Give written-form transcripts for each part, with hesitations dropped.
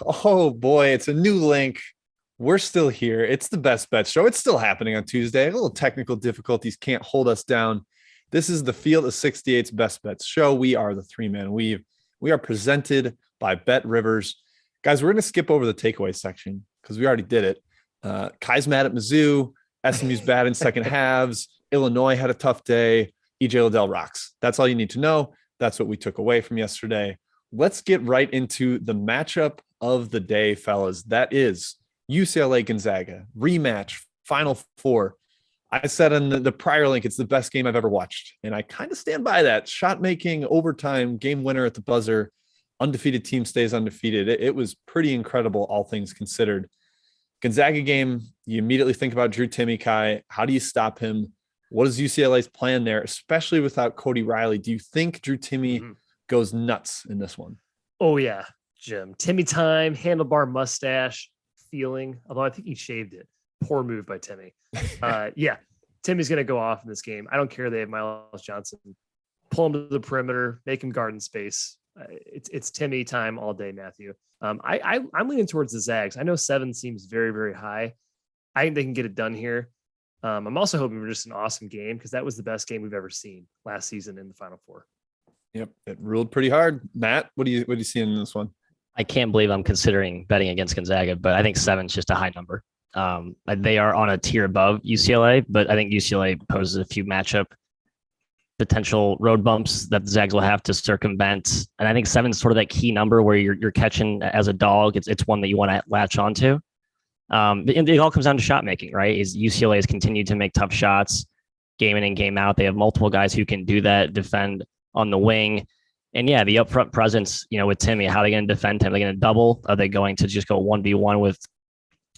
Oh boy, it's a new link. We're still here. It's the Best Bet Show. It's still happening on Tuesday. A little technical difficulties can't hold us down. This is the Field of 68's Best Bets Show. We are the three-man weave. We are presented by BetRivers. Guys, we're going to skip over the takeaway section because we already did it. Kai's mad at Mizzou. SMU's bad in second halves. Illinois had a tough day. EJ Liddell rocks. That's all you need to know. That's what we took away from yesterday. Let's get right into the matchup of the day, fellas. That is UCLA Gonzaga rematch, Final Four. I said in the prior link, it's the best game I've ever watched. And I kind of stand by that. Shot making, overtime, game winner at the buzzer, undefeated team stays undefeated. It was pretty incredible, all things considered. Gonzaga game, you immediately think about Drew Timme. Kai, how do you stop him? What is UCLA's plan there, especially without Cody Riley? Do you think Drew Timme goes nuts in this one? Oh, yeah, Jim. Timme time, handlebar mustache feeling, although I think he shaved it. Poor move by Timme. Yeah, Timmy's going to go off in this game. I don't care. They have Miles Johnson. Pull him to the perimeter, make him guard in space. It's Timme time all day, Matthew. I'm leaning towards the Zags. I know 7 seems very, very high. I think they can get it done here. I'm also hoping for just an awesome game because that was the best game we've ever seen last season in the Final Four. Yep, it ruled pretty hard. Matt, what do you see in this one? I can't believe I'm considering betting against Gonzaga, but I think 7 is just a high number. They are on a tier above UCLA, but I think UCLA poses a few matchup potential road bumps that the Zags will have to circumvent. And I think 7 is sort of that key number where you're catching as a dog. It's one that you want to latch onto. And it all comes down to shot making, right? UCLA has continued to make tough shots game in and game out. They have multiple guys who can do that, defend on the wing. And yeah, the upfront presence, with Timme, how are they going to defend him? Are they going to double? Are they going to just go 1v1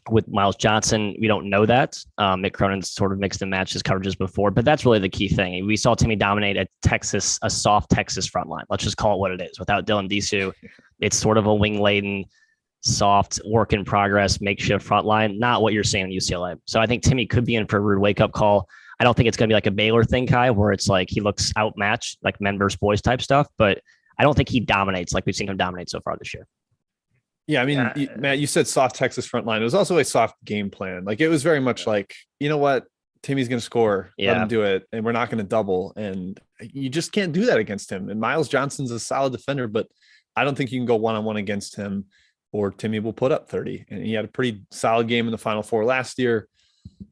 with Miles Johnson? We don't know that. Mick Cronin's sort of mixed and matched his coverages before, but that's really the key thing. We saw Timme dominate a soft Texas front line. Let's just call it what it is. Without Dylan Disu, it's sort of a wing-laden, soft, work in progress, makeshift front line, not what you're seeing in UCLA. So I think Timme could be in for a rude wake-up call. I don't think it's going to be like a Baylor thing, Kai, where it's like he looks outmatched, like men versus boys type stuff, but I don't think he dominates like we've seen him dominate so far this year. Yeah, I mean, Matt, you said soft Texas front line. It was also a soft game plan. Like, it was very much like, you know what? Timme's going to score. Let him do it. And we're not going to double. And you just can't do that against him. And Miles Johnson's a solid defender, but I don't think you can go one-on-one against him or Timme will put up 30. And he had a pretty solid game in the Final Four last year.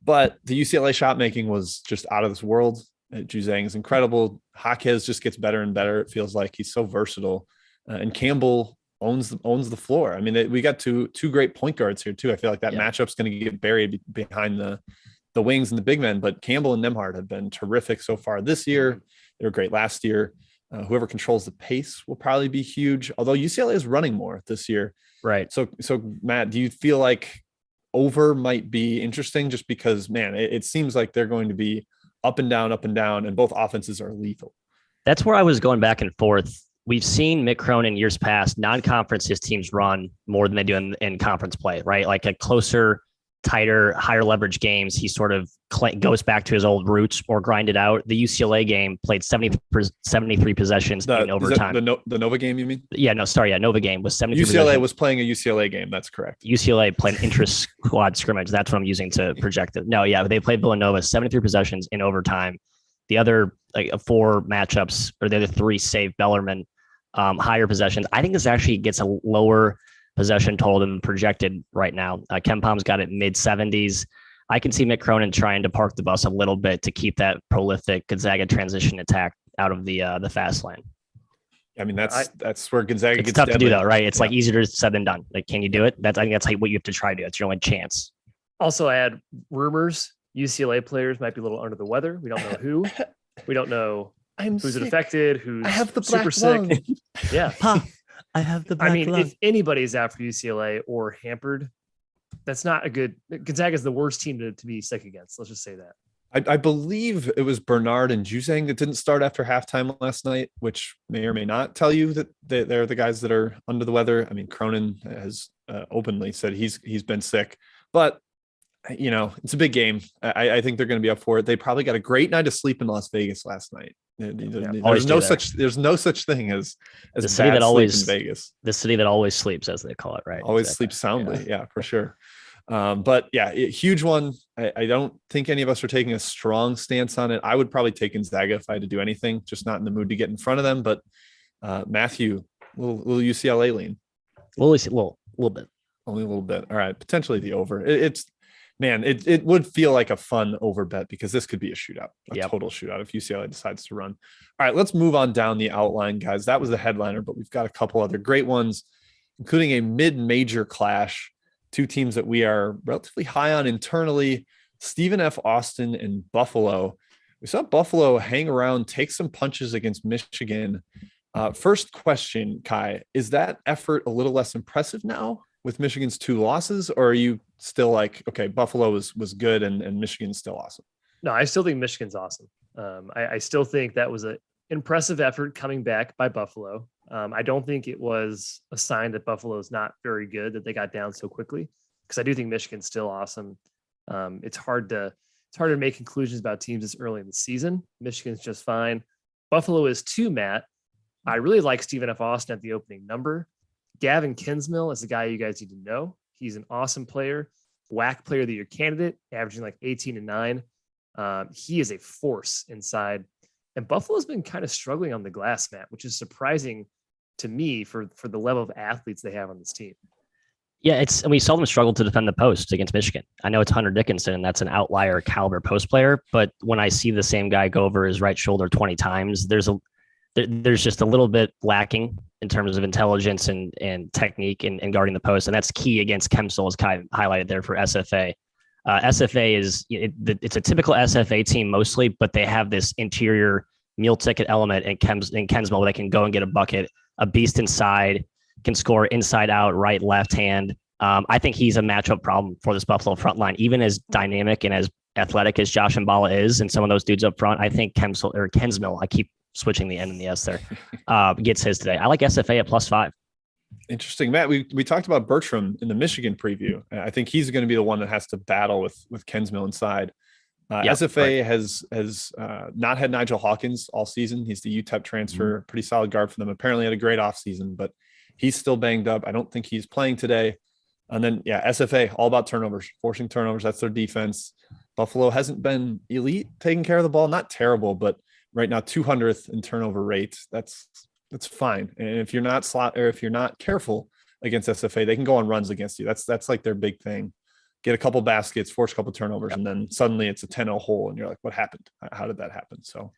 But the UCLA shot making was just out of this world. Juzang is incredible. Jaquez just gets better and better. It feels like he's so versatile. And Campbell owns the floor. I mean, we got two great point guards here too. I feel like that matchup's going to get buried behind the wings and the big men, but Campbell and Nembhard have been terrific so far this year. They were great last year. Whoever controls the pace will probably be huge, although UCLA is running more this year. Right. So Matt, do you feel like over might be interesting just because, man, it seems like they're going to be up and down, and both offenses are lethal. That's where I was going back and forth. We've seen Mick Cronin in years past, non-conference, his teams run more than they do in conference play, right? Like a closer, tighter, higher leverage games, he sort of goes back to his old roots or grind it out. The UCLA game played 73 possessions in overtime. The Nova game, you mean? Yeah, no, sorry. Yeah, Nova game was 73 UCLA possessions. was playing a UCLA game. That's correct. UCLA played an intra-squad scrimmage. That's what I'm using to project it. No, yeah, they played Villanova 73 possessions in overtime. The other 4 matchups, or the other 3 save Bellarmine, higher possessions. I think this actually gets a lower possession total than projected right now. Ken Palm's got it mid-70s. I can see Mick Cronin trying to park the bus a little bit to keep that prolific Gonzaga transition attack out of the fast lane. I mean, that's where Gonzaga gets tough deadly. To do, though, right? It's like easier said than done. Like, can you do it? I think that's what you have to try to do. It's your only chance. Also, I had rumors UCLA players might be a little under the weather. We don't know who. We don't know who's sick. Affected, who's I have the super black sick. Yeah. I have the black lung. If anybody's out for UCLA or hampered, that's not a good. Gonzaga is the worst team to be sick against. Let's just say that. I believe it was Bernard and Juzang that didn't start after halftime last night, which may or may not tell you that they're the guys that are under the weather. I mean, Cronin has openly said he's been sick, but it's a big game. I think they're going to be up for it. They probably got a great night of sleep in Las Vegas last night. Always There's no such thing as the city bad that sleep always in Vegas. The city that always sleeps, as they call it, right? Always sleeps soundly. Yeah, for sure. But yeah, huge one. I don't think any of us are taking a strong stance on it. I would probably take Gonzaga if I had to do anything, just not in the mood to get in front of them. But Matthew, little UCLA lean. Well, a little bit. Only a little bit. All right. Potentially the over. It would feel like a fun over bet because this could be a shootout, total shootout if UCLA decides to run. All right, let's move on down the outline, guys. That was the headliner, but we've got a couple other great ones, including a mid-major clash. Two teams that we are relatively high on internally, Stephen F. Austin and Buffalo. We saw Buffalo hang around, take some punches against Michigan. First question, Kai, is that effort a little less impressive now with Michigan's 2 losses, or are you still like, okay, Buffalo was good and Michigan's still awesome? No, I still think Michigan's awesome. I still think that was an impressive effort coming back by Buffalo. I don't think it was a sign that Buffalo is not very good that they got down so quickly, because I do think Michigan's still awesome. It's hard to make conclusions about teams this early in the season. Michigan's just fine. Buffalo is too, Matt. I really like Stephen F. Austin at the opening number. Gavin Kinsmill is the guy you guys need to know. He's an awesome player, WAC player of the year candidate, averaging like 18 and 9. He is a force inside. And Buffalo's been kind of struggling on the glass, Matt, which is surprising to me for the level of athletes they have on this team. Yeah, and we saw them struggle to defend the post against Michigan. I know it's Hunter Dickinson, and that's an outlier caliber post player. But when I see the same guy go over his right shoulder 20 times, there's just a little bit lacking in terms of intelligence and technique in guarding the post. And that's key against Kemsel, as Kai highlighted there for SFA. SFA it's a typical SFA team mostly, but they have this interior meal ticket element in Kensmil where they can go and get a bucket, a beast inside, can score inside out, right, left hand. I think he's a matchup problem for this Buffalo front line, even as dynamic and as athletic as Josh Mballa is, and some of those dudes up front. I think Kensmil, I keep switching the N and the S there, gets his today. I like SFA at +5. Interesting, Matt. We talked about Bertram in the Michigan preview. I think he's going to be the one that has to battle with Kensmil inside. SFA has not had Nigel Hawkins all season. He's the UTEP transfer, pretty solid guard for them. Apparently had a great offseason, but he's still banged up. I don't think he's playing today. And then, SFA, all about turnovers, forcing turnovers. That's their defense. Buffalo hasn't been elite taking care of the ball. Not terrible, but right now 200th in turnover rate. That's fine. And if you're not careful against SFA, they can go on runs against you. That's like their big thing. Get a couple baskets, force a couple turnovers, and then suddenly it's a 10-0 hole, and you're like, what happened? How did that happen? So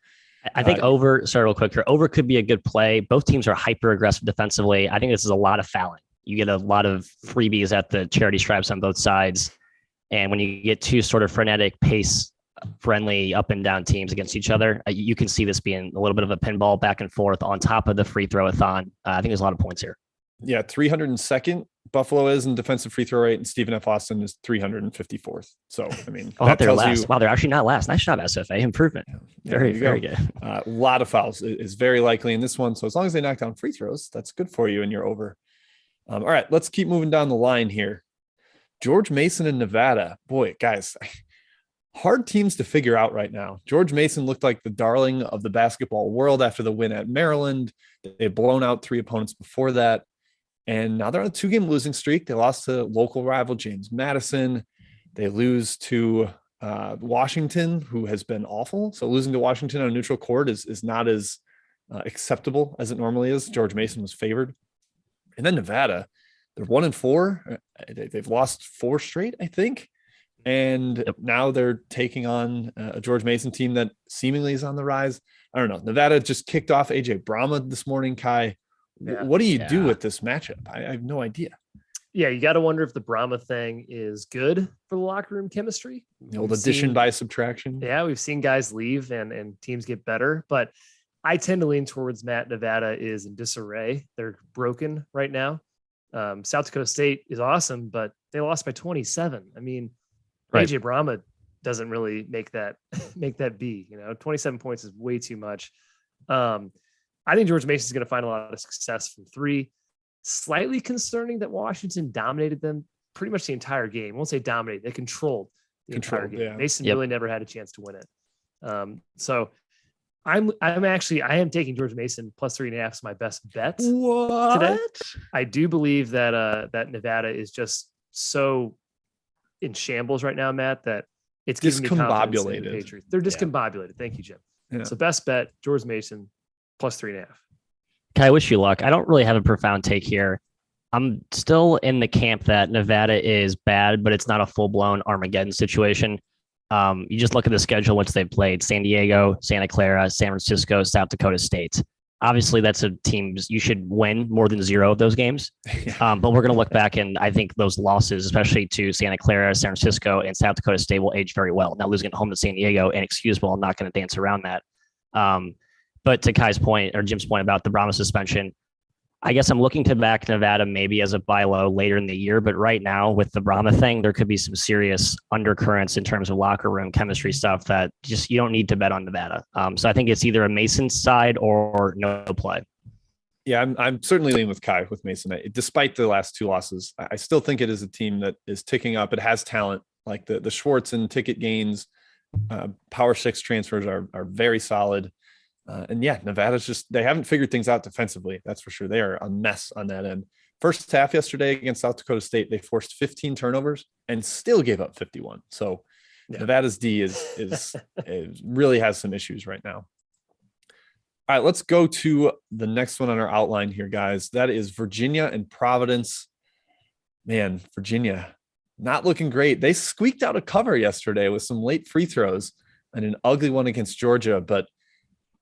I think sorry, real quick here. Over could be a good play. Both teams are hyper aggressive defensively. I think this is a lot of fouling. You get a lot of freebies at the charity stripes on both sides. And when you get two sort of frenetic, pace friendly up and down teams against each other, you can see this being a little bit of a pinball back and forth on top of the free throw-a-thon. I think there's a lot of points here. Yeah, 302nd Buffalo is in defensive free throw rate, and Stephen F. Austin is 354th. So, I mean, that they're tells last. you. Wow, they're actually not last. Nice job, SFA. Improvement. Very good. A lot of fouls is very likely in this one. So as long as they knock down free throws, that's good for you and you're over. All right, let's keep moving down the line here. George Mason and Nevada. Boy, guys, hard teams to figure out right now. George Mason looked like the darling of the basketball world after the win at Maryland. They had blown out 3 opponents before that. And now they're on a 2-game losing streak. They lost to local rival James Madison. They lose to Washington, who has been awful. So losing to Washington on a neutral court is not as acceptable as it normally is. George Mason was favored. And then Nevada, they're 1-4. They've lost 4 straight, I think. And now they're taking on a George Mason team that seemingly is on the rise. I don't know. Nevada just kicked off AJ Brahma this morning, Kai. Yeah. What do you do with this matchup? I have no idea. Yeah, you got to wonder if the Brahma thing is good for the locker room chemistry. The old addition by subtraction. Yeah, we've seen guys leave and teams get better, but I tend to lean towards Nevada is in disarray. They're broken right now. South Dakota State is awesome, but they lost by 27. I mean, right. AJ Brahma doesn't really make that be. 27 points is way too much. I think George Mason is going to find a lot of success from 3. Slightly concerning that Washington dominated them pretty much the entire game. I won't say dominated. They controlled the entire game. Yeah. Mason really never had a chance to win it. So I am taking George Mason plus 3.5 is my best bet What? today. I do believe that that Nevada is just so in shambles right now, Matt, that it's giving me confidence in the Patriots. They're discombobulated. Thank you, Jim. Yeah. So best bet, George Mason plus 3.5. Kai, I wish you luck. I don't really have a profound take here. I'm still in the camp that Nevada is bad, but it's not a full-blown Armageddon situation. You just look at the schedule which they've played: San Diego, Santa Clara, San Francisco, South Dakota State. Obviously, that's a team you should win more than 0 of those games. But we're going to look back, and I think those losses, especially to Santa Clara, San Francisco, and South Dakota State, will age very well. Now, losing at home to San Diego, inexcusable. I'm not going to dance around that. But to Kai's point, or Jim's point about the Brahma suspension, I guess I'm looking to back Nevada maybe as a buy low later in the year. But right now, with the Brahma thing, there could be some serious undercurrents in terms of locker room chemistry stuff that just you don't need to bet on Nevada. So I think it's either a Mason side or no play. Yeah, I'm certainly leaning with Kai with Mason. Despite the last 2 losses, I still think it is a team that is ticking up. It has talent, like the Schwartz and ticket gains, Power 6 transfers are very solid. And yeah, Nevada's just, they haven't figured things out defensively. That's for sure. They are a mess on that end. First half yesterday against South Dakota State, they forced 15 turnovers and still gave up 51. So Nevada's D is really has some issues right now. All right, let's go to the next one on our outline here, guys. That is Virginia and Providence. Man, Virginia not looking great. They squeaked out a cover yesterday with some late free throws and an ugly one against Georgia, but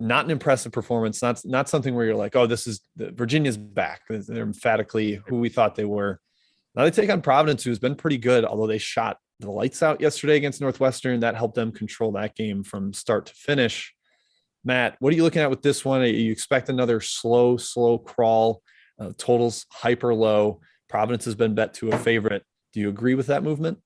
not an impressive performance. Not something where you're like, oh, Virginia's back. They're emphatically who we thought they were. Now they take on Providence, who's been pretty good, although they shot the lights out yesterday against Northwestern. That helped them control that game from start to finish. Matt, what are you looking at with this one? You expect another slow crawl, totals hyper low. Providence has been bet to a favorite. Do you agree with that movement?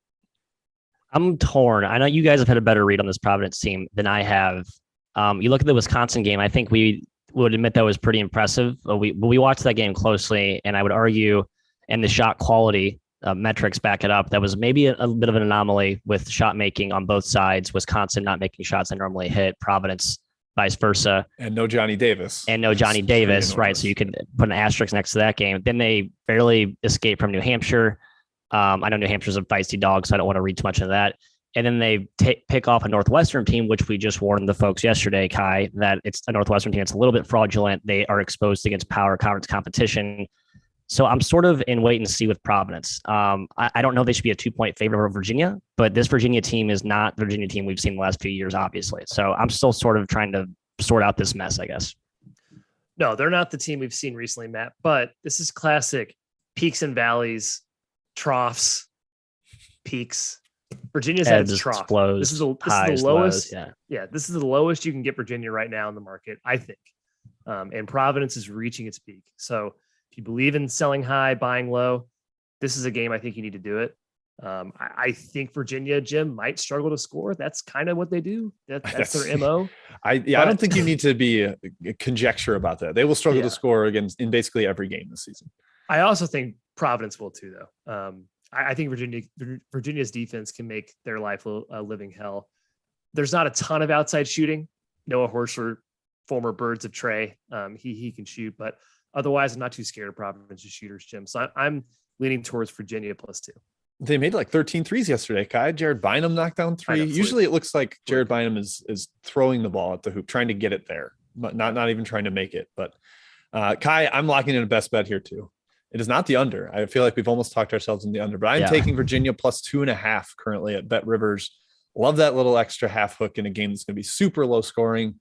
I'm torn. I know you guys have had a better read on this Providence team than I have. You look at the Wisconsin game, I think we would admit that was pretty impressive. We watched that game closely, and I would argue, and the shot quality metrics back it up, that was maybe a bit of an anomaly with shot making on both sides. Wisconsin not making shots they normally hit, Providence vice versa. And no Johnny Davis. Right? So you can put an asterisk next to that game. Then they barely escaped from New Hampshire. I know New Hampshire's a feisty dog, so I don't want to read too much into that. And then they pick off a Northwestern team, which we just warned the folks yesterday, Kai, that it's a Northwestern team that's a little bit fraudulent. They are exposed against power conference competition. So I'm sort of in wait and see with Providence. I don't know if they should be a 2-point favorite over Virginia, but this Virginia team is not the Virginia team we've seen the last few years, obviously. So I'm still sort of trying to sort out this mess, I guess. No, they're not the team we've seen recently, Matt, but this is classic peaks and valleys, troughs, peaks. Virginia's had its trough. This is the lowest. Lows, yeah. This is the lowest you can get Virginia right now in the market, I think. And Providence is reaching its peak. So if you believe in selling high, buying low, this is a game I think you need to do it. I think Virginia, Jim, might struggle to score. That's kind of what they do. That's their MO. I don't think you need to be a conjecture about that. They will struggle to score in basically every game this season. I also think Providence will too, though. I think Virginia's defense can make their life a living hell. There's not a ton of outside shooting. Noah Horschler, former Birds of Trey, he can shoot, but otherwise I'm not too scared of Providence's shooters, Jim. So I'm leaning towards Virginia +2. They made like 13 threes yesterday, Kai. Jared Bynum knocked down 3. Usually it looks like Jared Bynum is throwing the ball at the hoop, trying to get it there, but not even trying to make it. But Kai, I'm locking in a best bet here too. It is not the under. I feel like we've almost talked ourselves in the under, but I'm taking Virginia +2.5 currently at BetRivers. Love that little extra half hook in a game that's going to be super low scoring.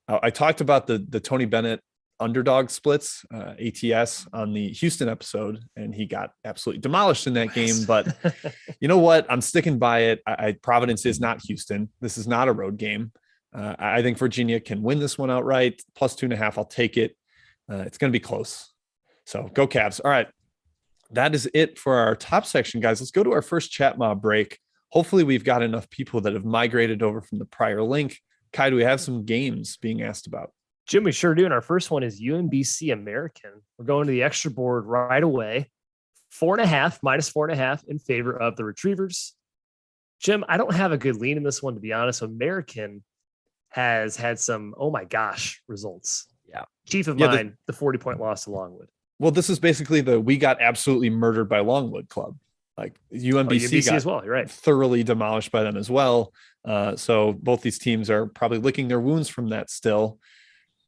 I talked about the Tony Bennett underdog splits, ATS, on the Houston episode, and he got absolutely demolished in that game. But you know what? I'm sticking by it. Providence is not Houston. This is not a road game. I think Virginia can win this one outright. +2.5. I'll take it. It's going to be close. So go Cavs. All right. That is it for our top section, guys. Let's go to our first chat mob break. Hopefully we've got enough people that have migrated over from the prior link. Kai, do we have some games being asked about? Jim, we sure do. And our first one is UMBC American. We're going to the extra board right away. 4.5, -4.5 in favor of the Retrievers. Jim, I don't have a good lean in this one, to be honest. American has had some, oh my gosh, results. Yeah. Chief of mine, the 40-point loss to Longwood. Well, this is basically we got absolutely murdered by Longwood Club. Like UMBC got as well. You're right. thoroughly demolished by them as well. So both these teams are probably licking their wounds from that still.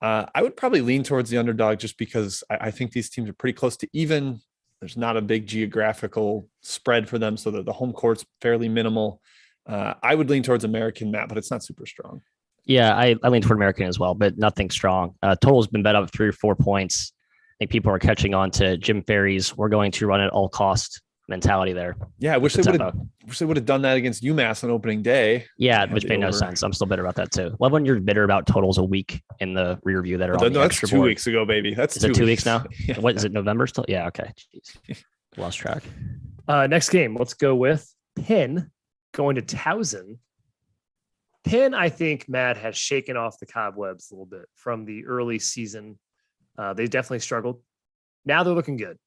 I would probably lean towards the underdog just because I think these teams are pretty close to even. There's not a big geographical spread for them, so that the home court's fairly minimal. I would lean towards American, Matt, but it's not super strong. Yeah, I lean toward American as well, but nothing strong. Total's been bet up 3 or 4 points. I think people are catching on to Jim Ferry's "we're going to run at all cost" mentality there. Yeah, I wish they would have done that against UMass on opening day. Yeah, which made no sense. I'm still bitter about that too. Love when you're bitter about totals a week in the rear view that are on the that's extra 2 board. weeks ago, baby. That's is it 2 weeks now? Yeah. What is it? November still? Yeah. Okay. Jeez. Lost track. Next game, let's go with Penn going to Towson. Penn, I think, Matt, has shaken off the cobwebs a little bit from the early season. They definitely struggled. Now they're looking good.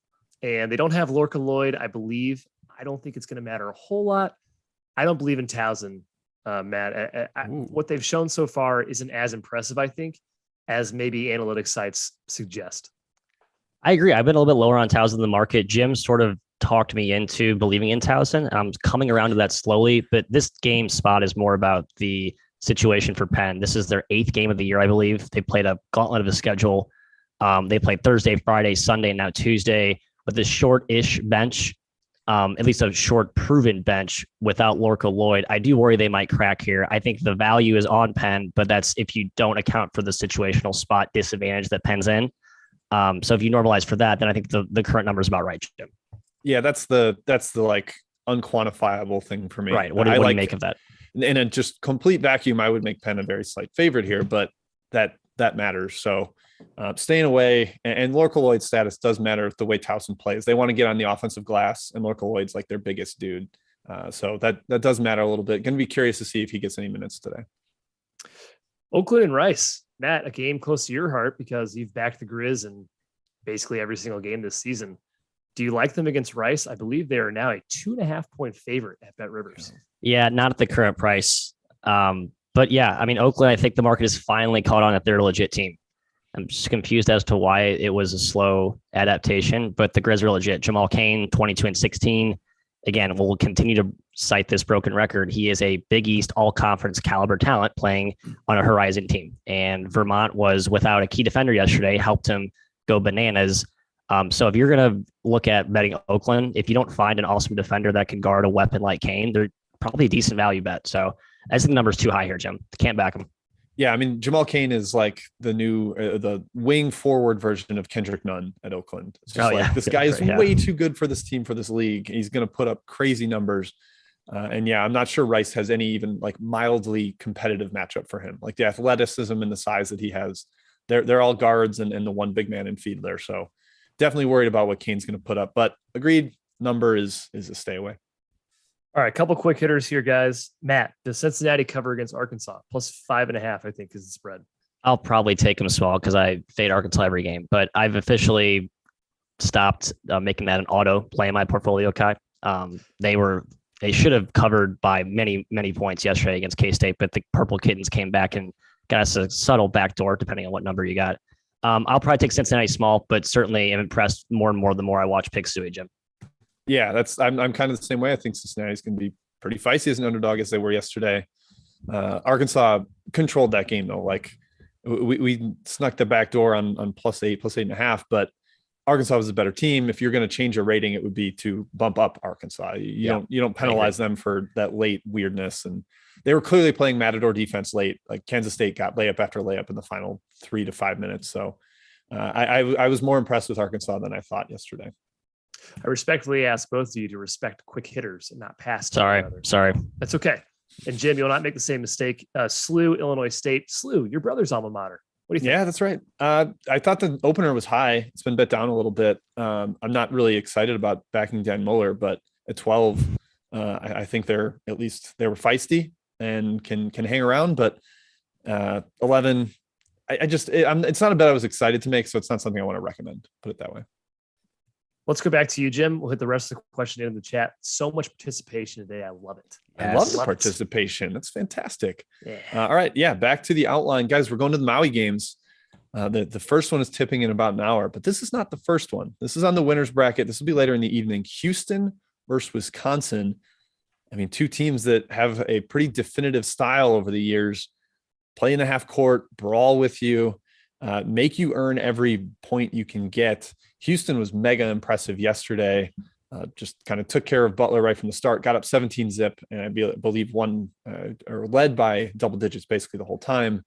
And they don't have Lorca Lloyd, I believe. I don't think it's going to matter a whole lot. I don't believe in Towson, Matt. What they've shown so far isn't as impressive, I think, as maybe analytics sites suggest. I agree. I've been a little bit lower on Towson in the market. Jim sort of talked me into believing in Towson. I'm coming around to that slowly, but this game spot is more about the situation for Penn. This is their 8th game of the year, I believe. They played a gauntlet of a schedule. They played Thursday, Friday, Sunday, and now Tuesday with this short-ish bench, at least a short proven bench without Lorca Lloyd. I do worry they might crack here. I think the value is on Penn, but that's if you don't account for the situational spot disadvantage that Penn's in. So if you normalize for that, then I think the current number is about right, Jim. Yeah, that's the like unquantifiable thing for me. Right. What do you make of that? In a just complete vacuum, I would make Penn a very slight favorite here, but that matters. So staying away, and Lorca Lloyd's status does matter the way Towson plays. They want to get on the offensive glass, and Lorca Lloyd's like their biggest dude. So that does matter a little bit. Going to be curious to see if he gets any minutes today. Oakland and Rice. Matt, a game close to your heart because you've backed the Grizz in basically every single game this season. Do you like them against Rice? I believe they are now a 2.5-point favorite at BetRivers. Yeah, not at the current price. But yeah, I mean, Oakland, I think the market has finally caught on that they're a legit team. I'm just confused as to why it was a slow adaptation, but the Grizz are legit. Jamal Cain, 22-16. Again, we'll continue to cite this broken record. He is a Big East all-conference caliber talent playing on a Horizon team. And Vermont was without a key defender yesterday, helped him go bananas. So if you're going to look at betting Oakland, if you don't find an awesome defender that can guard a weapon like Cain, they're probably a decent value bet. So I think the number's too high here, Jim. Can't back him. Yeah, I mean, Jamal Cain is like the new, the wing forward version of Kendrick Nunn at Oakland. It's just this guy is way too good for this team, for this league. He's going to put up crazy numbers. And yeah, I'm not sure Rice has any even like mildly competitive matchup for him. Like the athleticism and the size that he has, they're all guards and the one big man in Fiedler. So definitely worried about what Cain's going to put up, but agreed, number is a stay away. All right, a couple quick hitters here, guys. Matt, does Cincinnati cover against Arkansas? +5.5, I think, is the spread. I'll probably take them small because I fade Arkansas every game, but I've officially stopped making that an auto play in my portfolio, Kai. They should have covered by many, many points yesterday against K-State, but the Purple Kittens came back and got us a subtle backdoor, depending on what number you got. I'll probably take Cincinnati small, but certainly am impressed more and more the more I watch Pick Suey, Jim. Yeah, I'm kind of the same way. I think Cincinnati's going to be pretty feisty as an underdog as they were yesterday. Arkansas controlled that game though. Like we snuck the back door on +8, +8.5, but Arkansas was a better team. If you're going to change your rating, it would be to bump up Arkansas. You don't penalize them for that late weirdness. And they were clearly playing Matador defense late. Like Kansas State got layup after layup in the final 3 to 5 minutes. So I was more impressed with Arkansas than I thought yesterday. I respectfully ask both of you to respect quick hitters and not pass. Sorry. That's okay. And Jim, you'll not make the same mistake. SLU, Illinois State. SLU, your brother's alma mater. What do you think? Yeah, that's right. I thought the opener was high. It's been bet down a little bit. I'm not really excited about backing Dan Muller, but at 12, I think they were feisty and can hang around. But 11, it's not a bet I was excited to make, so it's not something I want to recommend. Put it that way. Let's go back to you, Jim. We'll hit the rest of the question in the chat. So much participation today. I love it. I love the participation. That's fantastic. Yeah. All right. Yeah. Back to the outline, guys. We're going to the Maui games. The first one is tipping in about an hour, but this is not the first one. This is on the winner's bracket. This will be later in the evening. Houston versus Wisconsin. I mean, two teams that have a pretty definitive style over the years. Play in the half court, brawl with you, make you earn every point you can get. Houston was mega impressive yesterday. Just kind of took care of Butler right from the start, got up 17 zip, and I believe won or led by double digits basically the whole time.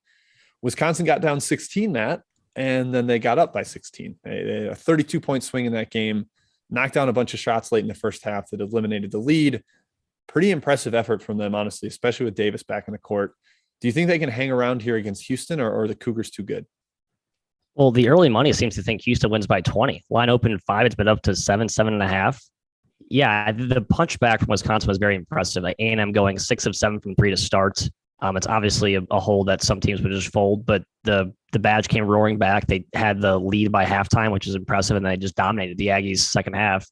Wisconsin got down 16, Matt, and then they got up by 16. They had a 32-point swing in that game, knocked down a bunch of shots late in the first half that eliminated the lead. Pretty impressive effort from them, honestly, especially with Davis back in the court. Do you think they can hang around here against Houston, or are the Cougars too good? Well, the early money seems to think Houston wins by 20. Line opened at 5. It's been up to 7, 7.5. Yeah, the punch back from Wisconsin was very impressive. Like A&M going 6 of 7 from 3 to start. It's obviously a hole that some teams would just fold, but the Badge came roaring back. They had the lead by halftime, which is impressive, and they just dominated the Aggies second half.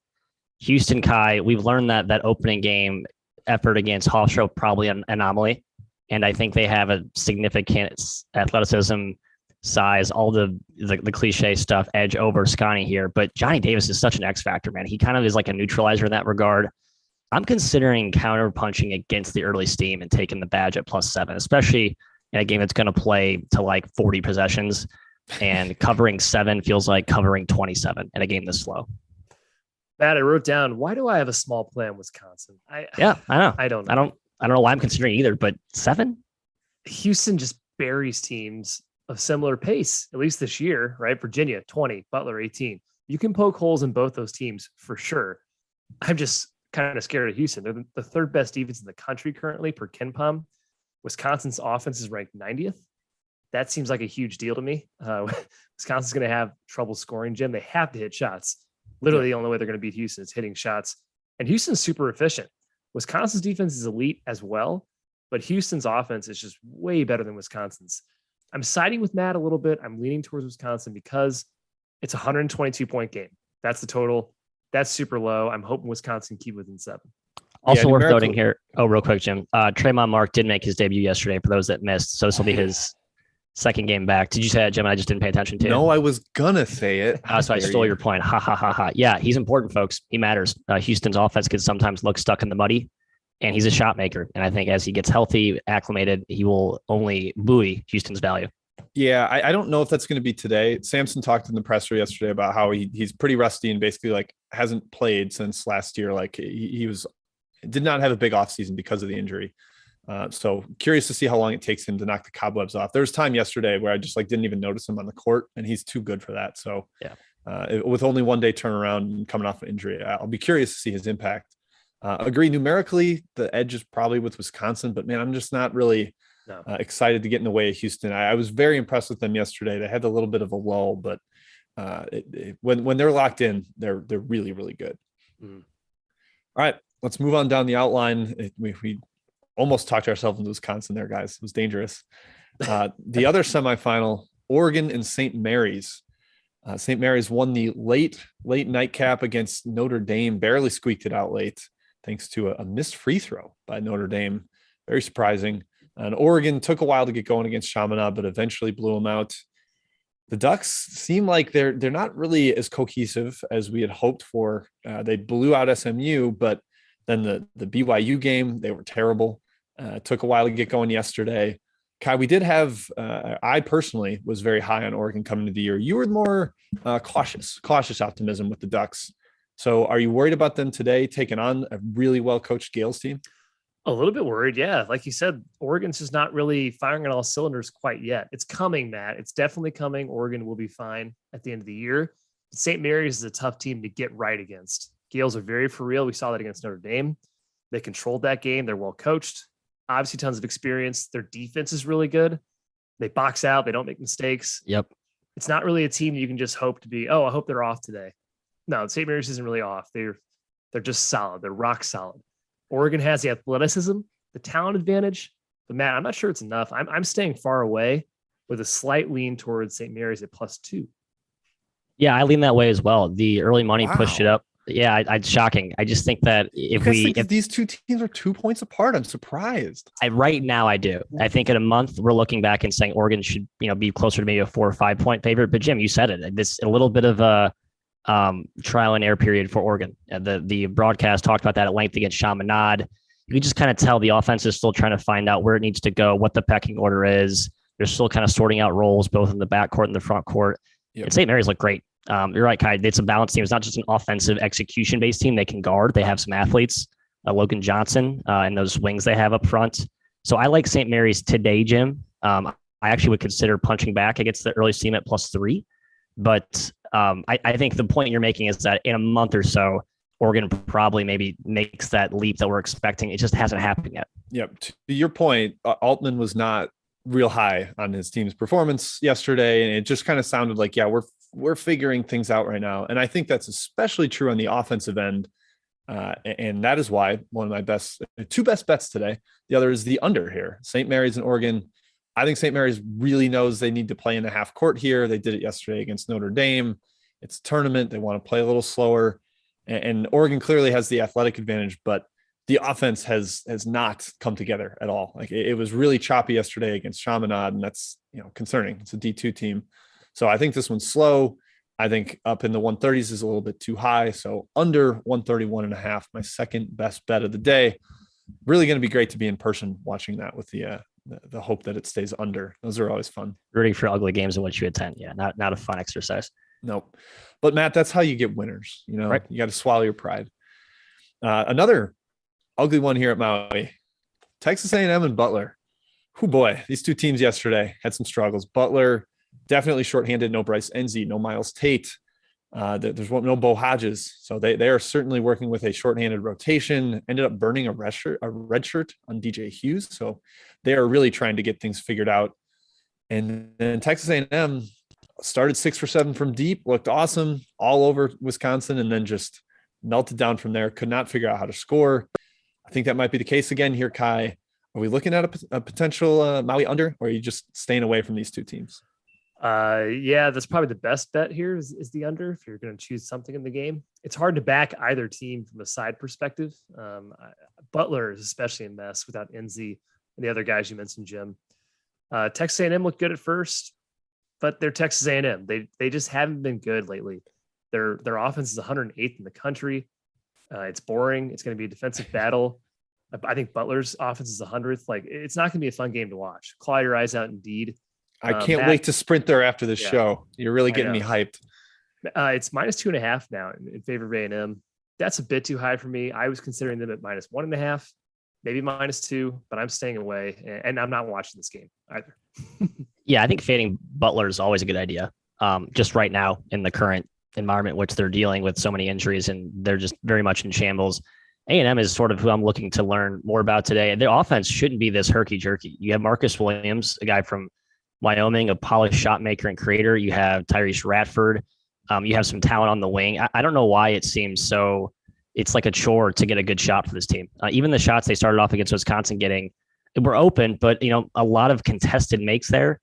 Houston, Kai, we've learned that opening game effort against Hofstra probably an anomaly, and I think they have a significant athleticism, size, all the cliche stuff, edge over Scotty here. But Johnny Davis is such an X factor, man. He kind of is like a neutralizer in that regard. I'm considering counter punching against the early steam and taking the Badge at +7, especially in a game that's going to play to like 40 possessions, and covering 7 feels like covering 27 in a game this slow. Matt, I wrote down, why do I have a small play on Wisconsin? I know. I don't know. I don't know why I'm considering either, but 7? Houston just buries teams of similar pace, at least this year, right? Virginia, 20, Butler, 18. You can poke holes in both those teams for sure. I'm just kind of scared of Houston. They're the third best defense in the country currently per KenPom. Wisconsin's offense is ranked 90th. That seems like a huge deal to me. Wisconsin's going to have trouble scoring, Jim. They have to hit shots. Literally, the only way they're going to beat Houston is hitting shots. And Houston's super efficient. Wisconsin's defense is elite as well, but Houston's offense is just way better than Wisconsin's. I'm siding with Matt a little bit. I'm leaning towards Wisconsin because it's a 122-point game. That's the total. That's super low. I'm hoping Wisconsin keep within 7. Also worth noting here. Oh, real quick, Jim. Tremont Mark did make his debut yesterday for those that missed. So this will be his second game back. Did you say that, Jim? I just didn't pay attention to. No, I was gonna say it. So I stole your point. Ha ha ha ha. Yeah, he's important, folks. He matters. Houston's offense could sometimes look stuck in the muddy, and he's a shot maker. And I think as he gets healthy, acclimated, he will only buoy Houston's value. Yeah, I don't know if that's going to be today. Sampson talked in the presser yesterday about how he's pretty rusty and basically like hasn't played since last year. Like he did not have a big offseason because of the injury. So curious to see how long it takes him to knock the cobwebs off. There was time yesterday where I just like didn't even notice him on the court, and he's too good for that. So yeah, with only one day turnaround and coming off an injury, I'll be curious to see his impact. Agree numerically, the edge is probably with Wisconsin, but man, I'm just not really excited to get in the way of Houston. I was very impressed with them yesterday. They had a little bit of a lull, but when they're locked in, they're really, really good. All right, let's move on down the outline. We almost talked ourselves into Wisconsin there, guys. It was dangerous. The other semifinal, Oregon and St. Mary's. St. Mary's won the late nightcap against Notre Dame, barely squeaked it out late, thanks to a missed free throw by Notre Dame. Very surprising. And Oregon took a while to get going against Chaminade, but eventually blew them out. The Ducks seem like they're not really as cohesive as we had hoped for. They blew out SMU, but then the BYU game, they were terrible. Took a while to get going yesterday. Kai, we did have, I personally was very high on Oregon coming into the year. You were more cautious optimism with the Ducks. So are you worried about them today taking on a really well-coached Gales team? A little bit worried, yeah. Like you said, Oregon's just not really firing on all cylinders quite yet. It's coming, Matt. It's definitely coming. Oregon will be fine at the end of the year. St. Mary's is a tough team to get right against. Gales are very for real. We saw that against Notre Dame. They controlled that game. They're well coached. Obviously, tons of experience. Their defense is really good. They box out. They don't make mistakes. Yep. It's not really a team you can just hope to be, I hope they're off today. No, St. Mary's isn't really off. They're just solid. They're rock solid. Oregon has the athleticism, the talent advantage, but Matt, I'm not sure it's enough. I'm staying far away with a slight lean towards St. Mary's at +2. Yeah, I lean that way as well. The early money pushed it Wow. up. Yeah, it's shocking. I just think that You guys think that these two teams are 2 points apart? I'm surprised. right now I do. I think in a month we're looking back and saying Oregon should, be closer to maybe a 4 or 5 point favorite. But Jim, you said it. This a little bit of a trial and error period for Oregon. The broadcast talked about that at length against Chaminade. You can just kind of tell the offense is still trying to find out where it needs to go, what the pecking order is. They're still kind of sorting out roles, both in the backcourt and the front court. Yep. And St. Mary's look great. You're right, Kai. It's a balanced team. It's not just an offensive execution-based team. They can guard. They have some athletes, Logan Johnson, and those wings they have up front. So I like St. Mary's today, Jim. I actually would consider punching back against the early team at +3. But I think the point you're making is that in a month or so, Oregon probably maybe makes that leap that we're expecting. It just hasn't happened yet. Yep. To your point, Altman was not real high on his team's performance yesterday, and it just kind of sounded like, yeah, we're figuring things out right now. And I think that's especially true on the offensive end. And that is why one of my two best bets today, the other is the under here. St. Mary's and Oregon. I think St. Mary's really knows they need to play in the half court here. They did it yesterday against Notre Dame. It's a tournament. They want to play a little slower. And Oregon clearly has the athletic advantage, but the offense has not come together at all. Like it was really choppy yesterday against Chaminade, and that's concerning. It's a D2 team. So I think this one's slow. I think up in the 130s is a little bit too high. So under 131.5, my second best bet of the day. Really going to be great to be in person watching that with the hope that it stays under. Those are always fun. Rooting for ugly games in which you attend. Yeah, not a fun exercise. Nope. But Matt, that's how you get winners. Right. You got to swallow your pride. Another ugly one here at Maui, Texas A&M and Butler. Oh boy, these two teams yesterday had some struggles. Butler definitely shorthanded. No Bryce Enzi, no Miles Tate. There's no Bo Hodges. So they are certainly working with a shorthanded rotation. Ended up burning a red shirt on DJ Hughes. So they are really trying to get things figured out. And then Texas A&M started 6 for 7 from deep, looked awesome all over Wisconsin, and then just melted down from there. Could not figure out how to score. I think that might be the case again here, Kai. Are we looking at a potential Maui under, or are you just staying away from these two teams? Yeah, that's probably the best bet here is the under if you're going to choose something in the game. It's hard to back either team from a side perspective. Butler is especially a mess without Enzi and the other guys you mentioned, Jim. Texas A&M looked good at first, but they're Texas A&M. They just haven't been good lately. Their offense is 108th in the country. It's boring. It's going to be a defensive battle. I think Butler's offense is 100th. Like, it's not going to be a fun game to watch. Claw your eyes out, indeed. I can't wait to sprint there after this show. You're really getting me hyped. It's -2.5 now in favor of A&M. That's a bit too high for me. I was considering them at -1.5, maybe -2, but I'm staying away, and I'm not watching this game either. Yeah, I think fading Butler is always a good idea. Just right now in the current environment, which they're dealing with so many injuries, and they're just very much in shambles. A&M is sort of who I'm looking to learn more about today. Their offense shouldn't be this herky-jerky. You have Marcus Williams, a guy from Wyoming, a polished shot maker and creator. You have Tyrese Radford. You have some talent on the wing. I don't know why it seems so. It's like a chore to get a good shot for this team. Even the shots they started off against Wisconsin getting were open, but a lot of contested makes there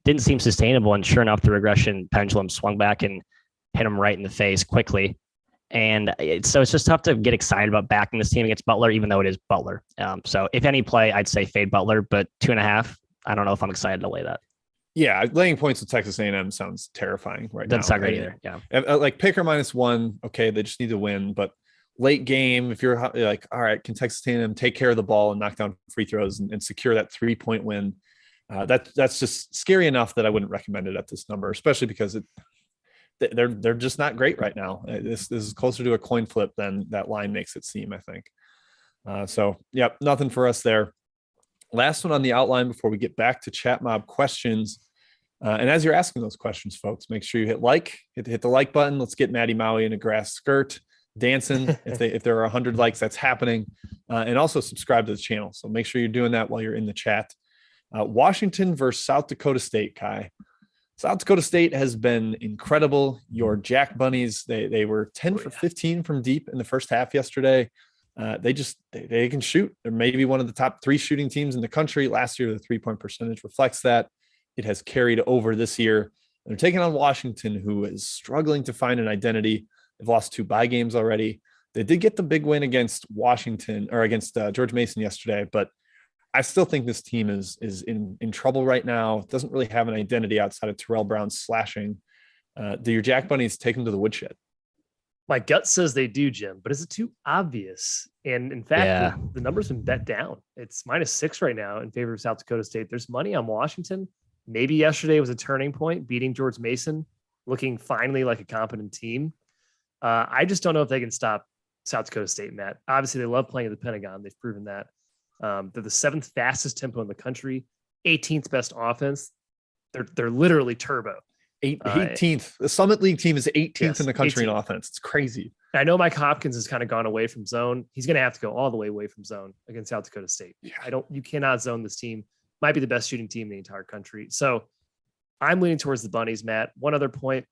didn't seem sustainable. And sure enough, the regression pendulum swung back and hit them right in the face quickly. And so it's just tough to get excited about backing this team against Butler, even though it is Butler. So if any play, I'd say fade Butler, but 2.5, I don't know if I'm excited to lay that. Yeah, laying points with Texas A&M sounds terrifying right now. Doesn't sound great either. Yeah, like pick or -1. Okay, they just need to win. But late game, if you're like, all right, can Texas A&M take care of the ball and knock down free throws and secure that 3-point win? That's just scary enough that I wouldn't recommend it at this number, especially because they're just not great right now. This is closer to a coin flip than that line makes it seem, I think. So, yep, nothing for us there. Last one on the outline before we get back to chat mob questions. And as you're asking those questions, folks, make sure you hit the like button. Let's get Maddie Maui in a grass skirt dancing. If there are 100 likes, that's happening. And also subscribe to the channel. So make sure you're doing that while you're in the chat. Washington versus South Dakota State, Kai. South Dakota State has been incredible. Your Jack Bunnies, they were 10 for 15 from deep in the first half yesterday. They can shoot. They're maybe one of the top 3 shooting teams in the country. Last year, the 3-point percentage reflects that. It has carried over this year. They're taking on Washington, who is struggling to find an identity. They've lost 2 bye games already. They did get the big win against Washington or against George Mason yesterday, but I still think this team is in trouble right now. It doesn't really have an identity outside of Terrell Brown slashing. Do your Jack Bunnies take them to the woodshed? My gut says they do, Jim, but is it too obvious? And in fact, the number's been bet down. It's -6 right now in favor of South Dakota State. There's money on Washington. Maybe yesterday was a turning point, beating George Mason, looking finally like a competent team. I just don't know if they can stop South Dakota State, Matt. Obviously, they love playing at the Pentagon. They've proven that. They're the 7th fastest tempo in the country, 18th best offense. They're literally turbo. 18th. The Summit League team is 18th in the country 18th. In offense. It's crazy. I know Mike Hopkins has kind of gone away from zone. He's going to have to go all the way away from zone against South Dakota State. Yeah. You cannot zone this team. Might be the best shooting team in the entire country. So I'm leaning towards the Bunnies, Matt. One other point,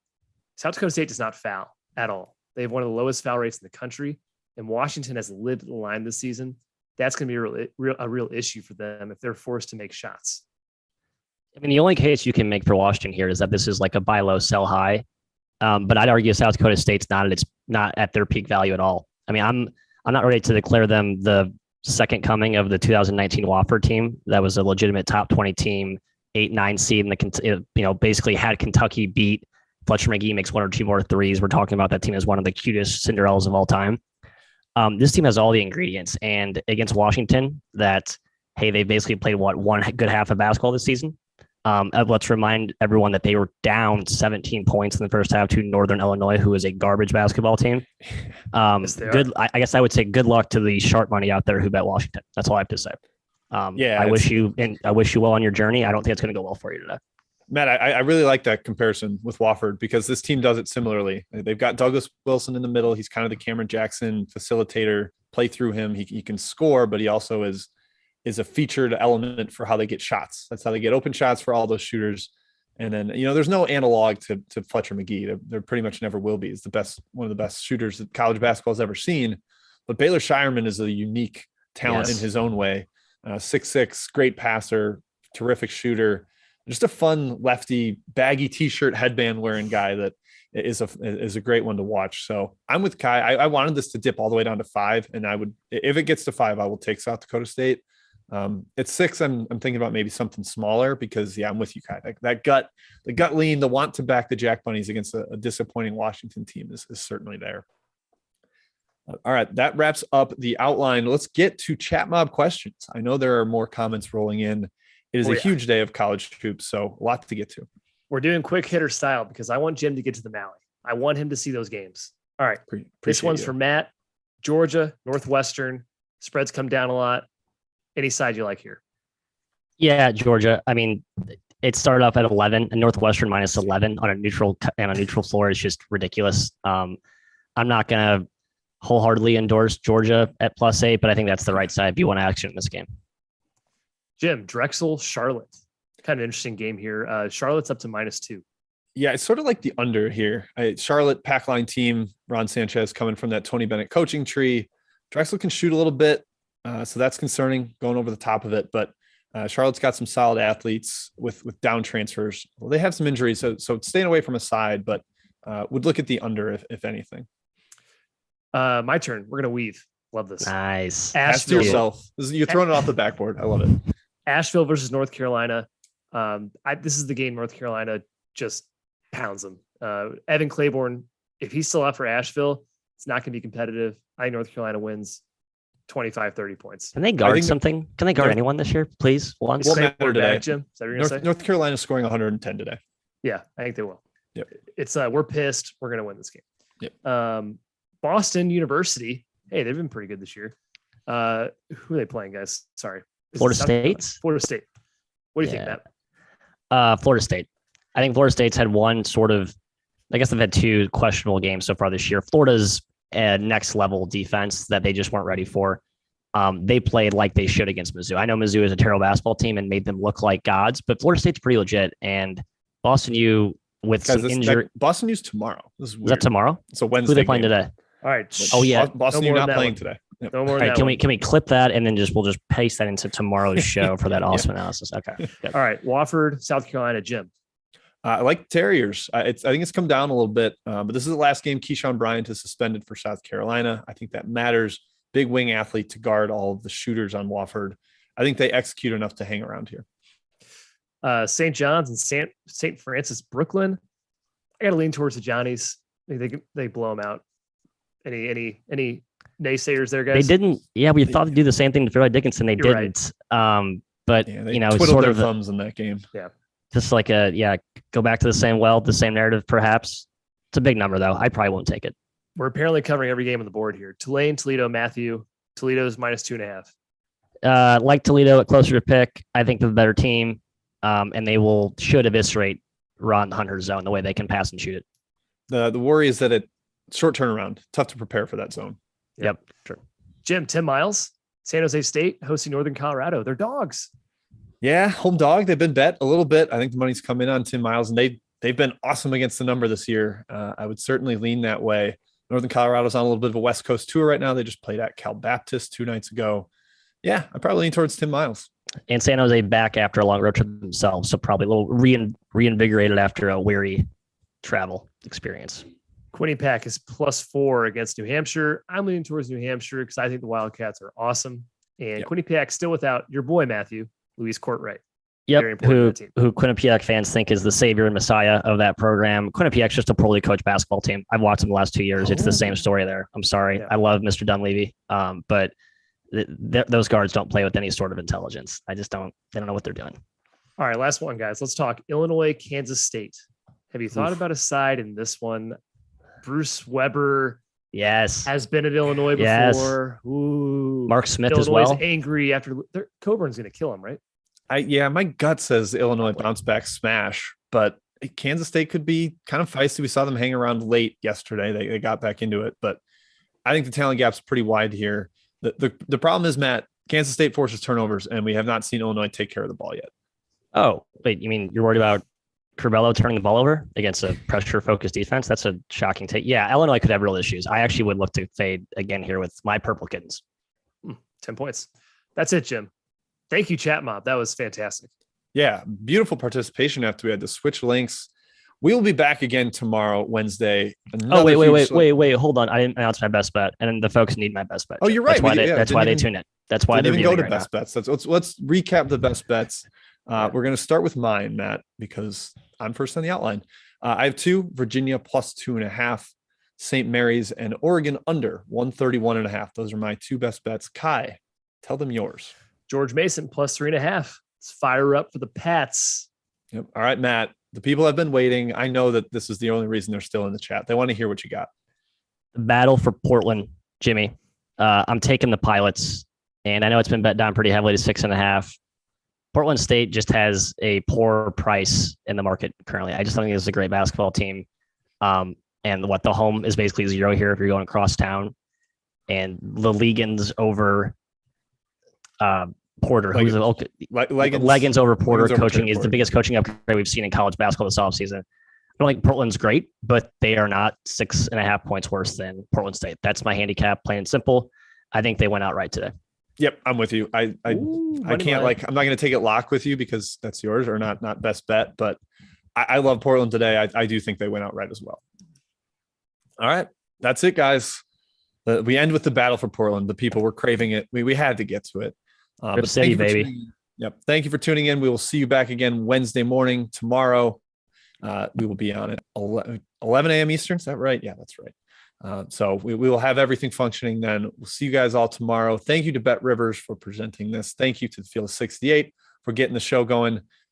South Dakota State does not foul at all. They have one of the lowest foul rates in the country, and Washington has lived the line this season. That's going to be a real issue for them if they're forced to make shots. I mean, the only case you can make for Washington here is that this is like a buy low, sell high. But I'd argue South Dakota State's not at their peak value at all. I mean, I'm not ready to declare them the second coming of the 2019 Wofford team. That was a legitimate top 20 team, 8-9 seed, and basically had Kentucky beat. Fletcher McGee makes 1 or 2 more threes. We're talking about that team as one of the cutest Cinderellas of all time. This team has all the ingredients, and against Washington, they basically played one good half of basketball this season. Let's remind everyone that they were down 17 points in the first half to Northern Illinois, who is a garbage basketball team. Yes, I guess I would say good luck to the sharp money out there who bet Washington. That's all I have to say. I wish you well on your journey. I don't think it's going to go well for you today. Matt, I really like that comparison with Wofford because this team does it similarly. They've got Douglas Wilson in the middle. He's kind of the Cameron Jackson facilitator. Play through him. He can score, but he also is a featured element for how they get shots. That's how they get open shots for all those shooters. And then, there's no analog to Fletcher McGee. There pretty much never will be. He's one of the best shooters that college basketball has ever seen. But Baylor Shireman is a unique talent in his own way. 6'6", great passer, terrific shooter. Just a fun lefty, baggy t-shirt headband wearing guy that is a great one to watch. So I'm with Kai. I wanted this to dip all the way down to 5, and I would, if it gets to 5, I will take South Dakota State. At 6, I'm thinking about maybe something smaller because I'm with you, Kai. The gut lean, the want to back the Jack Bunnies against a disappointing Washington team is certainly there. All right, that wraps up the outline. Let's get to chat mob questions. I know there are more comments rolling in. It is a huge day of college hoops, so a lot to get to. We're doing quick hitter style because I want Jim to get to the Maui. I want him to see those games. All right, this one's for Matt. Georgia, Northwestern. Spreads come down a lot. Any side you like here? Yeah, Georgia. I mean, it started off at 11, and Northwestern -11 on a neutral floor is just ridiculous. I'm not going to wholeheartedly endorse Georgia at +8, but I think that's the right side if you want action in this game. Jim, Drexel, Charlotte. Kind of interesting game here. Charlotte's up to -2. Yeah, it's sort of like the under here. Charlotte pack line team, Ron Sanchez coming from that Tony Bennett coaching tree. Drexel can shoot a little bit, so that's concerning going over the top of it. But Charlotte's got some solid athletes with down transfers. Well, they have some injuries, so staying away from a side, but would look at the under if anything. My turn. We're gonna weave. Love this. Nice. Ask yourself. You're throwing it off the backboard. I love it. Asheville versus North Carolina. This is the game North Carolina just pounds them. Evan Claiborne, if he's still out for Asheville, it's not going to be competitive. I think North Carolina wins 25, 30 points. Can they guard something? Can they guard anyone this year, please? Once. Won't matter today. Jim? Is that what you're going to say? North Carolina scoring 110 today. Yeah, I think they will. Yep. It's we're pissed. We're going to win this game. Yep. Boston University. Hey, they've been pretty good this year. Who are they playing, guys? Sorry. Florida State. Florida State. What do you think, Matt? Florida State. I think Florida State's had one sort of, I guess they've had 2 questionable games so far this year. Florida's next level defense that they just weren't ready for. They played like they should against Mizzou. I know Mizzou is a terrible basketball team and made them look like gods, but Florida State's pretty legit. And Boston U with some injury. Boston U's tomorrow. This is weird. Is that tomorrow? It's a Wednesday. Who are they playing today? All right. Oh yeah, Boston U not playing today. Yep. No more. All right, can we clip that and then we'll just paste that into tomorrow's show for that awesome analysis? Okay. All right, Wofford, South Carolina, Jim. I like Terriers. I think it's come down a little bit, but this is the last game Keyshawn Bryant is suspended for South Carolina. I think that matters. Big wing athlete to guard all of the shooters on Wofford. I think they execute enough to hang around here. St. John's and St. Francis, Brooklyn. I got to lean towards the Johnnies. They blow them out. Any naysayers there, guys? They didn't. Yeah, we thought to do the same thing to Fairleigh Dickinson. They You're didn't. But they it's twiddled sort their of thumbs in that game. Yeah. Just like go back to the same the same narrative, perhaps. It's a big number, though. I probably won't take it. We're apparently covering every game on the board here. Tulane, Toledo, Matthew. Toledo's -2.5. Like Toledo, closer to pick. I think they're the better team, and they should eviscerate Ron Hunter's zone the way they can pass and shoot it. The worry is that short turnaround, tough to prepare for that zone. Yep, true. Jim, 10 miles, San Jose State hosting Northern Colorado. They're dogs. Yeah, home dog. They've been bet a little bit. I think the money's come in on 10 miles, and they've been awesome against the number this year. I would certainly lean that way. Northern Colorado's on a little bit of a West Coast tour right now. They just played at Cal Baptist 2 nights ago. Yeah, I probably lean towards 10 miles. And San Jose back after a long road trip themselves, so probably a little reinvigorated after a weary travel experience. Quinnipiac is +4 against New Hampshire. I'm leaning towards New Hampshire because I think the Wildcats are awesome. And Quinnipiac still without your boy, Matthew, Louise Courtwright. Yep, who Quinnipiac fans think is the savior and messiah of that program. Quinnipiac's just a poorly coached basketball team. I've watched them the last 2 years. It's the same story there. I'm sorry. Yeah. I love Mr. Dunleavy, but those guards don't play with any sort of intelligence. They don't know what they're doing. All right, last one, guys. Let's talk Illinois, Kansas State. Have you thought about a side in this one? Bruce Weber, has been at Illinois before. Ooh, Mark Smith Illinois as well. Is angry after Coburn's going to kill him, right? My gut says Illinois bounce back smash, but Kansas State could be kind of feisty. We saw them hang around late yesterday. They got back into it, but I think the talent gap's pretty wide here. The problem is, Matt, Kansas State forces turnovers, and we have not seen Illinois take care of the ball yet. Oh, wait, you mean you're worried about Curbelo turning the ball over against a pressure-focused defense? That's a shocking take. Yeah, Illinois could have real issues. I actually would look to fade again here with my Purple Kittens. 10 points. That's it, Jim. Thank you, Chat Mob. That was fantastic. Yeah, beautiful participation after we had to switch links. We will be back again tomorrow, Wednesday. Wait. Hold on. I didn't announce my best bet, and the folks need my best bet. Oh, you're right. That's why they tune in. That's why they're go to right best bets. Let's recap the best bets. We're going to start with mine, Matt, because I'm first on the outline. I have 2, Virginia +2.5, St. Mary's, and Oregon under 131.5. Those are my 2 best bets. Kai, tell them yours. George Mason +3.5. Let's fire up for the Pats. Yep. All right, Matt. The people have been waiting. I know that this is the only reason they're still in the chat. They want to hear what you got. The battle for Portland, Jimmy. I'm taking the Pilots, and I know it's been bet down pretty heavily to 6.5. Portland State just has a poor price in the market currently. I just don't think it's a great basketball team. And the home is basically 0 here if you're going across town. And the Legans over Porter, who's Leggins over Porter coaching is the biggest coaching upgrade we've seen in college basketball this offseason. I don't think Portland's great, but they are not 6.5 points worse than Portland State. That's my handicap, plain and simple. I think they went outright today. Yep, I'm with you. I can't I'm not going to take it lock with you because that's yours or not best bet, but I love Portland today. I do think they went outright as well. All right, that's it, guys. We end with the battle for Portland. The people were craving it. We had to get to it. Rip City, baby. Yep. Thank you for tuning in. We will see you back again Wednesday morning tomorrow. We will be on at 11 a.m. Eastern. Is that right? Yeah, that's right. So we will have everything functioning then. We'll see you guys all tomorrow. Thank you to BetRivers for presenting this. Thank you to the Field of 68 for getting the show going.